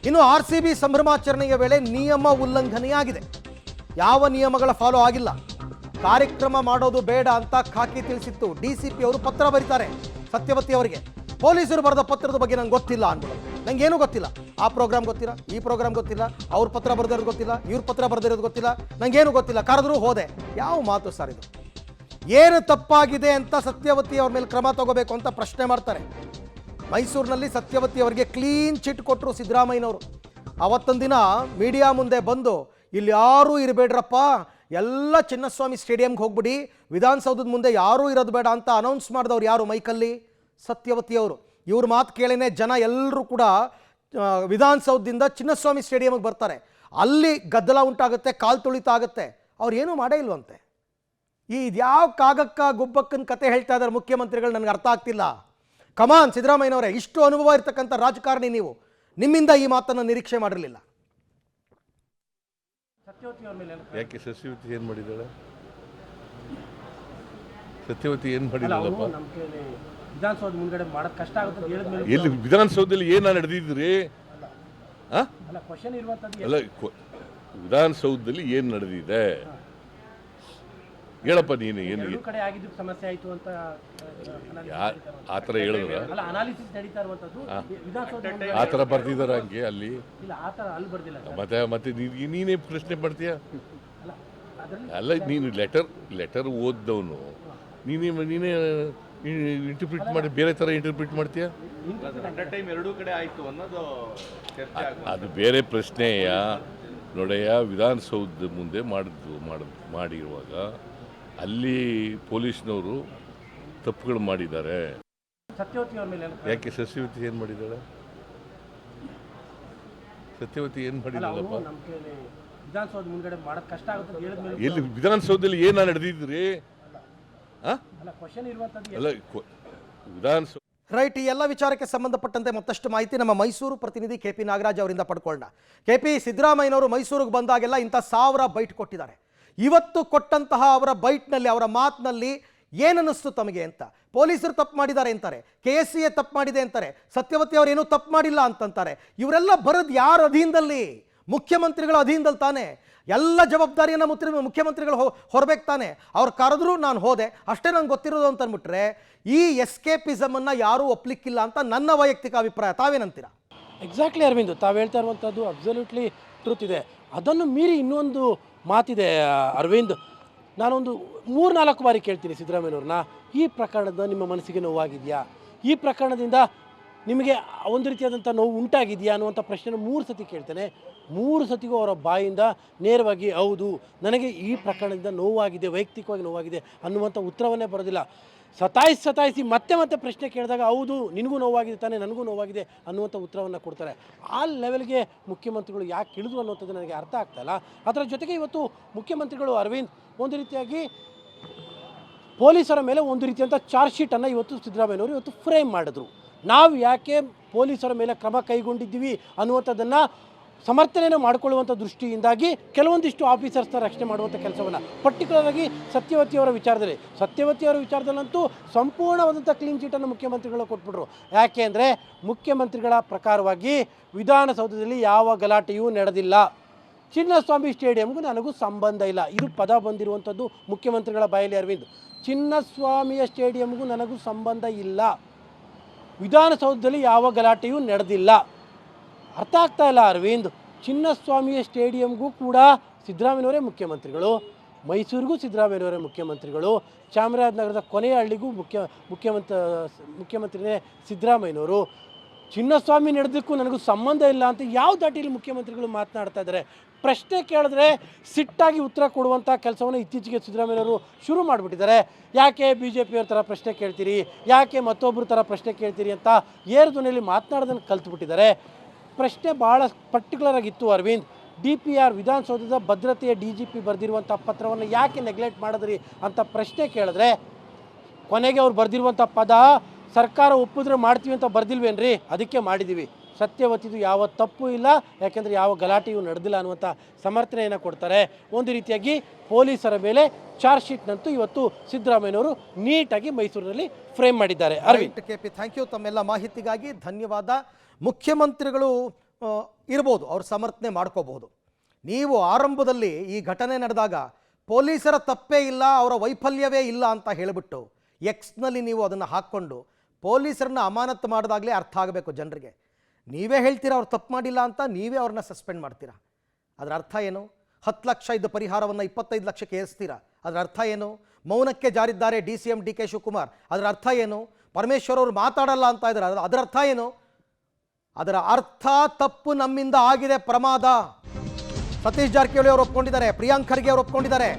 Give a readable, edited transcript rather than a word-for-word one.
ಇನ್ನು RCB ಸಂಭ್ರಮಾಚರಣೆಯ ವೇಳೆ ನಿಯಮ ಉಲ್ಲಂಘನೆಯಾಗಿದೆ. ಯಾವ ನಿಯಮಗಳ ಫಾಲೋ ಆಗಿಲ್ಲ. ಕಾರ್ಯಕ್ರಮ ಮಾಡೋದು ಬೇಡ ಅಂತ ಖಾಕಿ ತಿಳಿಸಿತ್ತು. DCP ಅವರು ಪತ್ರ ಬರೀತಾರೆ ಸತ್ಯವತಿ ಅವರಿಗೆ. ಪೊಲೀಸರು ಬರೆದ ಪತ್ರದ ಬಗ್ಗೆ ನಂಗೆ ಗೊತ್ತಿಲ್ಲ ಅಂದ್ಬಿಟ್ಟು. ನಂಗೇನು ಗೊತ್ತಿಲ್ಲ. ಆ ಪ್ರೋಗ್ರಾಮ್ ಗೊತ್ತಿಲ್ಲ, ಈ ಪ್ರೋಗ್ರಾಮ್ ಗೊತ್ತಿಲ್ಲ, ಅವ್ರ ಪತ್ರ ಬರೆದಿರೋದು ಗೊತ್ತಿಲ್ಲ, ಇವ್ರ ಪತ್ರ ಬರೆದಿರೋದು ಗೊತ್ತಿಲ್ಲ, ನಂಗೇನು ಗೊತ್ತಿಲ್ಲ, ಕರೆದ್ರು ಹೋದೆ. ಯಾವ ಮಾತು ಸರ್ ಇದು? ಏನು ತಪ್ಪಾಗಿದೆ ಅಂತ ಸತ್ಯವತಿ ಅವ್ರ ಮೇಲೆ ಕ್ರಮ ತಗೋಬೇಕು ಅಂತ ಪ್ರಶ್ನೆ ಮಾಡ್ತಾರೆ. ಮೈಸೂರಿನಲ್ಲಿ ಸತ್ಯವತಿ ಅವರಿಗೆ ಕ್ಲೀನ್ ಚಿಟ್ ಕೊಟ್ಟರು ಸಿದ್ದರಾಮಯ್ಯನವರು. ಅವತ್ತೊಂದು ದಿನ ಮೀಡಿಯಾ ಮುಂದೆ ಬಂದು ಇಲ್ಲಿ ಯಾರೂ ಇರಬೇಡ್ರಪ್ಪ, ಎಲ್ಲ ಚಿನ್ನಸ್ವಾಮಿ ಸ್ಟೇಡಿಯಂಗೆ ಹೋಗ್ಬಿಡಿ, ವಿಧಾನಸೌಧದ ಮುಂದೆ ಯಾರೂ ಇರೋದು ಬೇಡ ಅಂತ ಅನೌನ್ಸ್ ಮಾಡಿದವ್ರು ಯಾರು ಮೈಕಲ್ಲಿ? ಸತ್ಯವತಿ ಅವರು. ಇವ್ರ ಮಾತು ಕೇಳೇನೆ ಜನ ಎಲ್ಲರೂ ಕೂಡ ವಿಧಾನಸೌಧದಿಂದ ಚಿನ್ನಸ್ವಾಮಿ ಸ್ಟೇಡಿಯಂಗೆ ಬರ್ತಾರೆ. ಅಲ್ಲಿ ಗದ್ದಲ ಉಂಟಾಗುತ್ತೆ, ಕಾಲು ತುಳಿತ ಆಗುತ್ತೆ. ಅವ್ರು ಏನೂ ಮಾಡೇ ಇಲ್ವಂತೆ. ಯಾವ ಕಾಗಕ್ಕ ಗುಬ್ಬಕ್ಕನ ಕತೆ ಹೇಳ್ತಾ ಇದ್ದಾರೆ ಮುಖ್ಯಮಂತ್ರಿಗಳು ನನಗೆ ಅರ್ಥ ಆಗ್ತಿಲ್ಲ. ಕಮಾನ್ ಸಿದ್ದರಾಮಯ್ಯನವರೇ, ಇಷ್ಟು ಅನುಭವ ಇರ್ತಕ್ಕಂಥ ರಾಜಕಾರಣಿ ನೀವು, ನಿಮ್ಮಿಂದ ಈ ಮಾತನ್ನು ನಿರೀಕ್ಷೆ ಮಾಡಿರಲಿಲ್ಲ. ಯಾಕೆ ಸತ್ಯವತಿ ಏನು ಮಾಡಿದ್ದಾಳೆ? ಸತ್ಯವತಿ ಏನು ಮಾಡಿದ್ದಾಳಪ್ಪ? ವಿಧಾನಸೌಧ ಮುಂದ್ಗಡೆ ಮಾಡೋದು ಕಷ್ಟ ಆಗುತ್ತೆ ಅಂತ ಹೇಳಿದ್ಮೇಲೆ ಎಲ್ಲಿ ವಿಧಾನಸೌಧದಲ್ಲಿ ಏನು ನಡೆದಿದ್ರಿ? ಅಲ್ಲ, ವಿಧಾನಸೌಧದಲ್ಲಿ ಏನು ನಡೆದಿದೆ ಹೇಳಪ್ಪ. ನೀನು ಏನು ಕಡೆ ಆಗಿದ್ದು ಸಮಸ್ಯೆ ಆಯಿತು ಅಂತ ಆ ಥರ ಹೇಳಿದ್ರ? ಅನಾಲಿಸಿಸ್ ನಡೀತಾ ಇರುವಂತದ್ದು ವಿಧಾನಸೌಧ ಆ ಥರ ಬರ್ತಿದಾರ ಹಂಗೆ ಅಲ್ಲಿ? ಇಲ್ಲ, ಆ ಥರ ಅಲ್ಲಿ ಬರ್ದಿಲ್ಲ. ಮತ್ತೆ ನೀನೇ ಪ್ರಶ್ನೆ ಮಾಡ್ತೀಯ? ಅಲ್ಲ, ನೀನು ಲೆಟರ್ ಓದ್ದವನು, ನೀನೇ ಇಂಟರ್ಪ್ರಿಟ್ ಮಾಡಿ ಬೇರೆ ಥರ ಇಂಟರ್ಪ್ರಿಟ್ ಮಾಡ್ತೀಯ? ಅದು ಬೇರೆ ಪ್ರಶ್ನೆಯ. ನೋಡಯ್ಯ, ವಿಧಾನಸೌಧದ ಮುಂದೆ ಮಾಡಿರುವಾಗ ಅಲ್ಲಿ ಪೊಲೀಸ್ನವರು ತಪ್ಪುಗಳು ಮಾಡಿದ್ದಾರೆ. ಯಾಕೆ ಸತ್ಯವತಿ ಏನು ಮಾಡಿದ್ದಾಳೆ? ಸತ್ಯವತಿ ಏನು ಮಾಡಿದ್ದಾಳಪ್ಪ? ವಿಧಾನಸೌಧ ಮುಂದ್ಗಡೆ ಮಾಡೋದು ಕಷ್ಟ ಆಗುತ್ತೆ ಅಂತ ಹೇಳಿದ್ಮೇಲೆ ಎಲ್ಲಿ ವಿಧಾನಸೌಧದಲ್ಲಿ ಏನು ನಡೆದಿದ್ರಿ? ಅಲ್ಲ, ವಿಧಾನಸೌಧ ರೈಟ್. ಈ ಎಲ್ಲ ವಿಚಾರಕ್ಕೆ ಸಂಬಂಧಪಟ್ಟಂತೆ ಮತ್ತಷ್ಟು ಮಾಹಿತಿ ನಮ್ಮ ಮೈಸೂರು ಪ್ರತಿನಿಧಿ KP ನಾಗರಾಜ್ ಅವರಿಂದ ಪಡ್ಕೊಳ್ಳೋಣ. KP, ಸಿದ್ದರಾಮಯ್ಯನವರು ಮೈಸೂರಿಗೆ ಬಂದಾಗೆಲ್ಲ ಇಂಥ 1000 ಬೈಟ್ ಕೊಟ್ಟಿದ್ದಾರೆ. ಇವತ್ತು ಕೊಟ್ಟಂತಹ ಅವರ ಬೈಟ್ನಲ್ಲಿ, ಅವರ ಮಾತಿನಲ್ಲಿ ಏನನ್ನಿಸ್ತು ತಮಗೆ ಅಂತ? ಪೊಲೀಸರು ತಪ್ಪು ಮಾಡಿದ್ದಾರೆ ಅಂತಾರೆ, KSCA ತಪ್ಪು ಮಾಡಿದೆ ಅಂತಾರೆ, ಸತ್ಯವತಿ ಅವರು ಏನೂ ತಪ್ಪು ಮಾಡಿಲ್ಲ ಅಂತಂತಾರೆ. ಇವರೆಲ್ಲ ಬರೋದು ಯಾರ ಅಧೀನದಲ್ಲಿ? ಮುಖ್ಯಮಂತ್ರಿಗಳ ಅಧೀನದಲ್ಲಿ ತಾನೆ. ಎಲ್ಲ ಜವಾಬ್ದಾರಿಯನ್ನು ಮುಖ್ಯಮಂತ್ರಿಗಳು ಹೊರಬೇಕು ತಾನೆ. ಅವ್ರು ಕರೆದ್ರು ನಾನು ಹೋದೆ ಅಷ್ಟೇ, ನಂಗೆ ಗೊತ್ತಿರೋದು ಅಂತ ಅಂದ್ಬಿಟ್ರೆ ಈ ಎಸ್ಕೇಪಿಸಮನ್ನು ಯಾರೂ ಒಪ್ಲಿಕ್ಕಿಲ್ಲ ಅಂತ ನನ್ನ ವೈಯಕ್ತಿಕ ಅಭಿಪ್ರಾಯ. ತಾವೇನಂತೀರಾ? ಎಕ್ಸಾಕ್ಟ್ಲಿ ಅರವಿಂದ್, ತಾವು ಹೇಳ್ತಾ ಇರುವಂಥದ್ದು ಅಬ್ಸಲ್ಯೂಟ್ಲಿ ಟ್ರೂತ್ ಇದೆ. ಅದನ್ನು ಮೀರಿ ಇನ್ನೊಂದು ಮಾತಿದೆ ಅರವಿಂದ್. ನಾನೊಂದು 3-4 ಬಾರಿ ಕೇಳ್ತೀನಿ ಸಿದ್ದರಾಮಯ್ಯವ್ರನ್ನ, ಈ ಪ್ರಕರಣದ ನಿಮ್ಮ ಮನಸ್ಸಿಗೆ ನೋವಾಗಿದೆಯಾ? ಈ ಪ್ರಕರಣದಿಂದ ನಿಮಗೆ ಒಂದು ರೀತಿಯಾದಂಥ ನೋವು ಉಂಟಾಗಿದೆಯಾ ಅನ್ನುವಂಥ ಪ್ರಶ್ನೆ 3 ಸತಿ ಕೇಳ್ತೇನೆ. 3 ಸತಿಗೂ ಅವರ ಬಾಯಿಂದ ನೇರವಾಗಿ ಹೌದು, ನನಗೆ ಈ ಪ್ರಕರಣದಿಂದ ನೋವಾಗಿದೆ, ವೈಯಕ್ತಿಕವಾಗಿ ನೋವಾಗಿದೆ ಅನ್ನುವಂಥ ಉತ್ತರವನ್ನೇ ಬರೋದಿಲ್ಲ. ಸತಾಯಿಸಿ ಮತ್ತೆ ಪ್ರಶ್ನೆ ಕೇಳಿದಾಗ ಹೌದು, ನಿನಗೂ ನೋವಾಗಿದೆ ತಾನೆ, ನನಗೂ ನೋವಾಗಿದೆ ಅನ್ನುವಂಥ ಉತ್ತರವನ್ನು ಕೊಡ್ತಾರೆ. ಆ ಲೆವೆಲ್ಗೆ ಮುಖ್ಯಮಂತ್ರಿಗಳು ಯಾಕೆ ಇಳಿದ್ರು ಅನ್ನುವಂಥದ್ದು ನನಗೆ ಅರ್ಥ ಆಗ್ತಾಯಿಲ್ಲ. ಅದರ ಜೊತೆಗೆ ಇವತ್ತು ಮುಖ್ಯಮಂತ್ರಿಗಳು ಅರವಿಂದ್ ಒಂದು ರೀತಿಯಾಗಿ ಪೊಲೀಸರ ಮೇಲೆ ಒಂದು ರೀತಿಯಂಥ ಚಾರ್ಜ್ ಶೀಟನ್ನು ಇವತ್ತು ಸಿದ್ದರಾಮಯ್ಯನವರು ಇವತ್ತು ಫ್ರೇಮ್ ಮಾಡಿದ್ರು. ನಾವು ಯಾಕೆ ಪೊಲೀಸರ ಮೇಲೆ ಕ್ರಮ ಕೈಗೊಂಡಿದ್ದೀವಿ ಅನ್ನುವಂಥದ್ದನ್ನು ಸಮರ್ಥನೆಯನ್ನು ಮಾಡಿಕೊಳ್ಳುವಂಥ ದೃಷ್ಟಿಯಿಂದಾಗಿ ಕೆಲವೊಂದಿಷ್ಟು ಆಫೀಸರ್ಸ್ನ ರಕ್ಷಣೆ ಮಾಡುವಂಥ ಕೆಲಸವನ್ನು, ಪರ್ಟಿಕ್ಯುಲರ್ ಆಗಿ ಸತ್ಯವತಿಯವರ ವಿಚಾರದಲ್ಲಂತೂ ಸಂಪೂರ್ಣವಾದಂಥ ಕ್ಲೀನ್ ಚೀಟನ್ನು ಮುಖ್ಯಮಂತ್ರಿಗಳು ಕೊಟ್ಬಿಟ್ರು. ಯಾಕೆ ಅಂದರೆ ಮುಖ್ಯಮಂತ್ರಿಗಳ ಪ್ರಕಾರವಾಗಿ ವಿಧಾನಸೌಧದಲ್ಲಿ ಯಾವ ಗಲಾಟೆಯೂ ನಡೆದಿಲ್ಲ, ಚಿನ್ನಸ್ವಾಮಿ ಸ್ಟೇಡಿಯಂಗೂ ನನಗೂ ಸಂಬಂಧ ಇಲ್ಲ. ಇದು ಪದ ಬಂದಿರುವಂಥದ್ದು ಮುಖ್ಯಮಂತ್ರಿಗಳ ಬಾಯಲ್ಲಿ ಅರವಿಂದ್. ಚಿನ್ನಸ್ವಾಮಿಯ ಸ್ಟೇಡಿಯಂಗೂ ನನಗೂ ಸಂಬಂಧ ಇಲ್ಲ, ವಿಧಾನಸೌಧದಲ್ಲಿ ಯಾವ ಗಲಾಟೆಯೂ ನಡೆದಿಲ್ಲ. ಅರ್ಥ ಆಗ್ತಾ ಇಲ್ಲ ಅರವಿಂದ್. ಚಿನ್ನಸ್ವಾಮಿಯ ಸ್ಟೇಡಿಯಂಗೂ ಕೂಡ ಸಿದ್ದರಾಮಯ್ಯನವರೇ ಮುಖ್ಯಮಂತ್ರಿಗಳು, ಮೈಸೂರಿಗೂ ಸಿದ್ದರಾಮಯ್ಯನವರೇ ಮುಖ್ಯಮಂತ್ರಿಗಳು, ಚಾಮರಾಜನಗರದ ಕೊನೆಯ ಹಳ್ಳಿಗೂ ಮುಖ್ಯಮಂತ್ರಿನೇ ಸಿದ್ದರಾಮಯ್ಯನವರು. ಚಿನ್ನಸ್ವಾಮಿ ನಡೆದಕ್ಕೂ ನನಗೂ ಸಂಬಂಧ ಇಲ್ಲ ಅಂತ ಯಾವ ದಾಟಿಯಲ್ಲಿ ಮುಖ್ಯಮಂತ್ರಿಗಳು ಮಾತನಾಡ್ತಾ ಇದ್ದಾರೆ? ಪ್ರಶ್ನೆ ಕೇಳಿದ್ರೆ ಸಿಟ್ಟಾಗಿ ಉತ್ತರ ಕೊಡುವಂಥ ಕೆಲಸವನ್ನು ಇತ್ತೀಚೆಗೆ ಸಿದ್ದರಾಮಯ್ಯನವರು ಶುರು ಮಾಡಿಬಿಟ್ಟಿದ್ದಾರೆ. ಯಾಕೆ BJPಯವ್ರ ಥರ ಪ್ರಶ್ನೆ ಕೇಳ್ತೀರಿ, ಯಾಕೆ ಮತ್ತೊಬ್ಬರ ಥರ ಪ್ರಶ್ನೆ ಕೇಳ್ತೀರಿ ಅಂತ ಏರು ಧ್ವನಿಯಲ್ಲಿ ಮಾತನಾಡೋದನ್ನು ಕಲ್ತುಬಿಟ್ಟಿದ್ದಾರೆ. ಪ್ರಶ್ನೆ ಭಾಳ ಪರ್ಟಿಕ್ಯುಲರ್ ಆಗಿತ್ತು ಅರವಿಂದ್. DPR ವಿಧಾನಸೌಧದ ಭದ್ರತೆಯ DGP ಬರೆದಿರುವಂಥ ಪತ್ರವನ್ನು ಯಾಕೆ ನೆಗ್ಲೆಕ್ಟ್ ಮಾಡಿದ್ರಿ ಅಂತ ಪ್ರಶ್ನೆ ಕೇಳಿದ್ರೆ, ಕೊನೆಗೆ ಅವ್ರು ಬರೆದಿರುವಂಥ ಪದ ಸರ್ಕಾರ ಒಪ್ಪಿದ್ರೆ ಮಾಡ್ತೀವಿ ಅಂತ ಬರ್ದಿಲ್ವೇನ್ರಿ, ಅದಕ್ಕೆ ಮಾಡಿದ್ದೀವಿ. ಸತ್ಯವತಿದು ಯಾವ ತಪ್ಪು ಇಲ್ಲ, ಯಾಕೆಂದರೆ ಯಾವ ಗಲಾಟೆಯೂ ನಡೆದಿಲ್ಲ ಅನ್ನುವಂಥ ಸಮರ್ಥನೆಯನ್ನು ಕೊಡ್ತಾರೆ. ಒಂದು ರೀತಿಯಾಗಿ ಪೊಲೀಸರ ಮೇಲೆ ಚಾರ್ಜ್ ಶೀಟ್ನಂತೂ ಇವತ್ತು ಸಿದ್ದರಾಮಯ್ಯನವರು ನೀಟಾಗಿ ಮೈಸೂರಿನಲ್ಲಿ ಫ್ರೇಮ್ ಮಾಡಿದ್ದಾರೆ. Arvind, KP, thank you. ತಮ್ಮೆಲ್ಲ ಮಾಹಿತಿಗಾಗಿ ಧನ್ಯವಾದ. ಮುಖ್ಯಮಂತ್ರಿಗಳು ಇರ್ಬೋದು, ಅವ್ರು ಸಮರ್ಥನೆ ಮಾಡ್ಕೋಬಹುದು. ನೀವು ಆರಂಭದಲ್ಲಿ ಈ ಘಟನೆ ನಡೆದಾಗ ಪೊಲೀಸರ ತಪ್ಪೇ ಇಲ್ಲ, ಅವರ ವೈಫಲ್ಯವೇ ಇಲ್ಲ ಅಂತ ಹೇಳಿಬಿಟ್ಟು ಎಕ್ಸ್ನಲ್ಲಿ ನೀವು ಅದನ್ನು ಹಾಕ್ಕೊಂಡು ಪೊಲೀಸರನ್ನ ಅಮಾನತು ಮಾಡಿದಾಗಲೇ ಅರ್ಥ ಆಗಬೇಕು ಜನರಿಗೆ. ನೀವೇ ಹೇಳ್ತೀರಾ ಅವ್ರು ತಪ್ಪು ಮಾಡಿಲ್ಲ ಅಂತ, ನೀವೇ ಅವ್ರನ್ನ ಸಸ್ಪೆಂಡ್ ಮಾಡ್ತೀರಾ. ಅದರ ಅರ್ಥ ಏನು? 10 ಲಕ್ಷ ಇದ್ದ ಪರಿಹಾರವನ್ನು 25 ಲಕ್ಷಕ್ಕೆ ಏರಿಸ್ತೀರಾ. ಅದರ ಅರ್ಥ ಏನು? ಮೌನಕ್ಕೆ ಜಾರಿದ್ದಾರೆ DCM DK ಶಿವಕುಮಾರ್. ಅದರ ಅರ್ಥ ಏನು? ಪರಮೇಶ್ವರ್ ಅವರು ಮಾತಾಡಲ್ಲ ಅಂತ ಇದ್ದಾರೆ. ಅದರ ಅರ್ಥ ಏನು? ಅದರ ಅರ್ಥ ತಪ್ಪು ನಮ್ಮಿಂದ ಆಗಿದೆ, ಪ್ರಮಾದ. ಸತೀಶ್ ಜಾರಕಿಹೊಳಿ ಅವರು ಒಪ್ಕೊಂಡಿದ್ದಾರೆ, ಪ್ರಿಯಾಂಕ್ ಖರ್ಗೆ ಅವರು ಒಪ್ಕೊಂಡಿದ್ದಾರೆ.